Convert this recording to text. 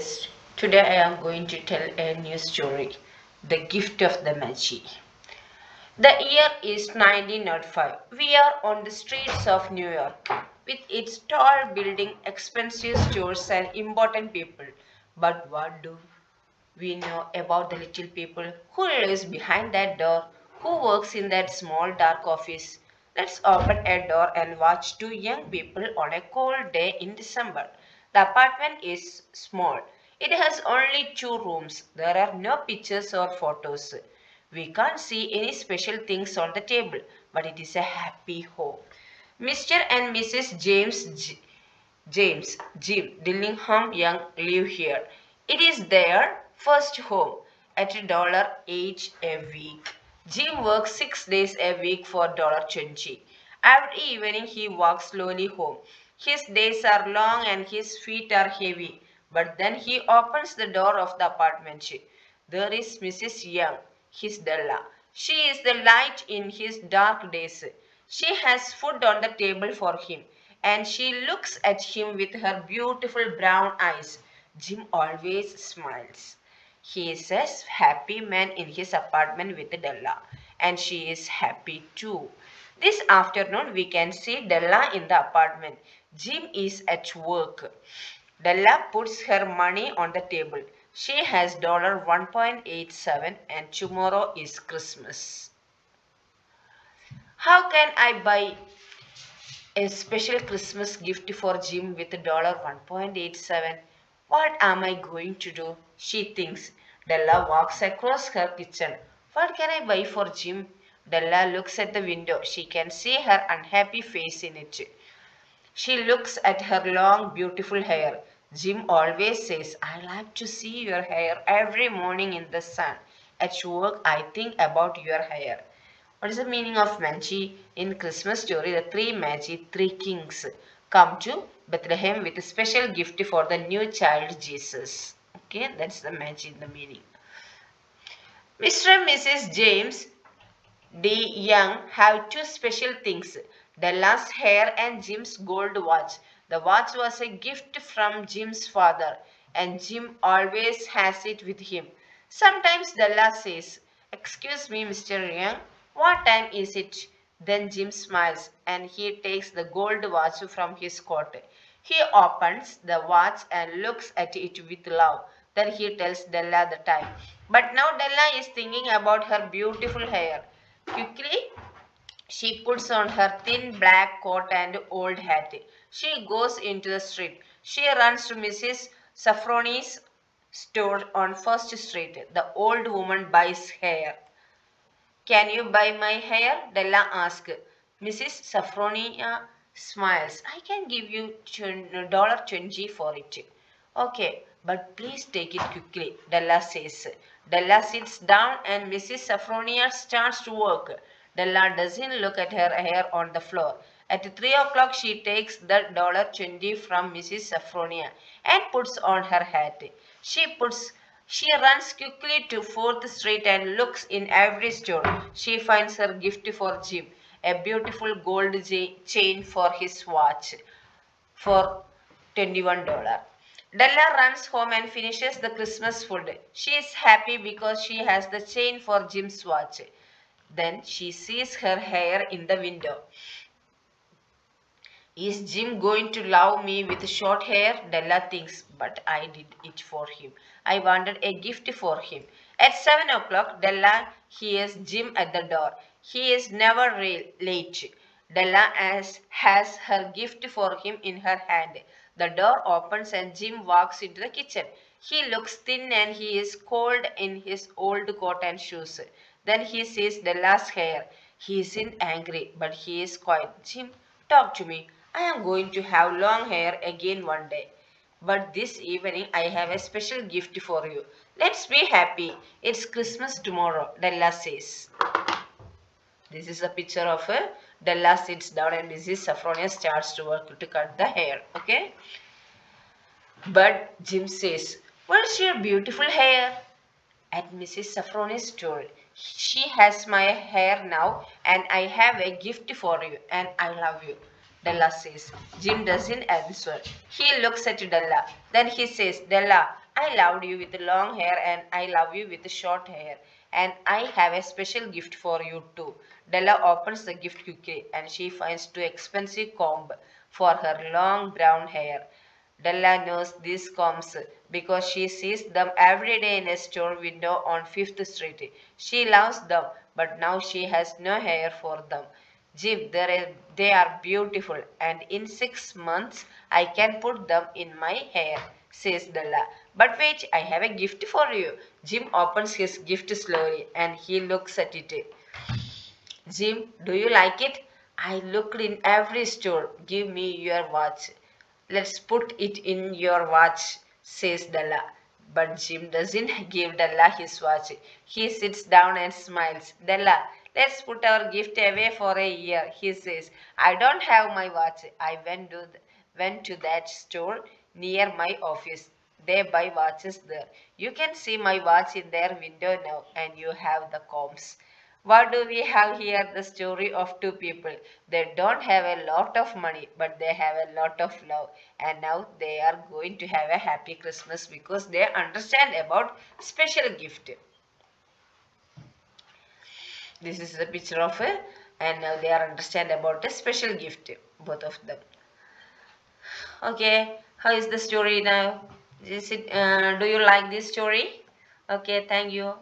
Yes, today I am going to tell a new story, The Gift of the Magi. The year is 1905. We are on the streets of New York with its tall building, expensive stores and important people. But what do we know about the little people who lives behind that door, who works in that small dark office? Let's open a door and watch two young people on a cold day in December. The apartment is small. It has only two rooms. There are no pictures or photos. We can't see any special things on the table, but it is a happy home. Mr. and Mrs. Jim Dillingham Young live here. It is their first home at $1 each a week. Jim works 6 days a week for $20. Every evening he walks slowly home. His days are long and his feet are heavy, but then he opens the door of the apartment. There is Mrs. Young, his Della. She is the light in his dark days. She has food on the table for him, and she looks at him with her beautiful brown eyes. Jim always smiles. He is a happy man in his apartment with Della, and she is happy too. This afternoon we can see Della in the apartment. Jim is at work. Della puts her money on the table. She has $1.87 and tomorrow is Christmas. How can I buy a special Christmas gift for Jim with $1.87? What am I going to do? She thinks. Della walks across her kitchen. What can I buy for Jim? Della looks at the window. She can see her unhappy face in it. She looks at her long, beautiful hair. Jim always says, I like to see your hair every morning in the sun. At work, I think about your hair. What is the meaning of Magi? In Christmas story, the three Magi, three kings, come to Bethlehem with a special gift for the new child Jesus. Okay, that's the Magi in the meaning. Mr. and Mrs. James D. Young have two special things, Della's hair and Jim's gold watch. The watch was a gift from Jim's father, and Jim always has it with him. Sometimes Della says, Excuse me, Mr. Young, what time is it? Then Jim smiles and he takes the gold watch from his coat. He opens the watch and looks at it with love. Then he tells Della the time. But now Della is thinking about her beautiful hair. Quickly, she puts on her thin black coat and old hat. She goes into the street. She runs to Mrs. Safroni's store on First Street. The old woman buys hair. Can you buy my hair? Della asks. Mrs. Safronia smiles. I can give you $20 for it. Okay, but please take it quickly, Della says. Della sits down and Mrs. Safronia starts to work. Della doesn't look at her hair on the floor. At 3 o'clock, she takes the $20 from Mrs. Safronia and puts on her hat. She runs quickly to 4th Street and looks in every store. She finds her gift for Jim, a beautiful gold chain for his watch for $21. Della runs home and finishes the Christmas food. She is happy because she has the chain for Jim's watch. Then she sees her hair in the window. Is Jim going to love me with short hair? Della thinks, but I did it for him. I wanted a gift for him. At 7 o'clock, Della hears Jim at the door. He is never late. Della has her gift for him in her hand. The door opens and Jim walks into the kitchen. He looks thin and he is cold in his old coat and shoes. Then he sees Della's hair. He isn't angry, but he is quiet. Jim, talk to me. I am going to have long hair again one day. But this evening I have a special gift for you. Let's be happy. It's Christmas tomorrow, Della says. This is a picture of Della sits down and Mrs. Safronia starts to work to cut the hair. Okay. But Jim says, where's your beautiful hair? At Mrs. Safroni's store. She has my hair now and I have a gift for you and I love you, Della says. Jim doesn't answer. He looks at Della. Then he says, Della, I loved you with long hair and I love you with short hair. And I have a special gift for you too. Della opens the gift quickly and she finds two expensive comb for her long brown hair. Della knows these combs because she sees them every day in a store window on Fifth Street. She loves them, but now she has no hair for them. Jim, they are beautiful, and in 6 months I can put them in my hair, says Della. But wait, I have a gift for you. Jim opens his gift slowly and he looks at it. Jim, do you like it? I looked in every store. Give me your watch. Let's put it in your watch, says Della. But Jim doesn't give Della his watch. He sits down and smiles. Della, let's put our gift away for a year, he says. I don't have my watch. I went to that store near my office. They buy watches there. You can see my watch in their window now, and you have the combs. What do we have here? The story of two people. They don't have a lot of money, but they have a lot of love. And now they are going to have a happy Christmas because they understand about special gift. This is the picture of a, and now they are understand about a special gift, both of them. Okay, how is the story now? Do you like this story? Okay, thank you.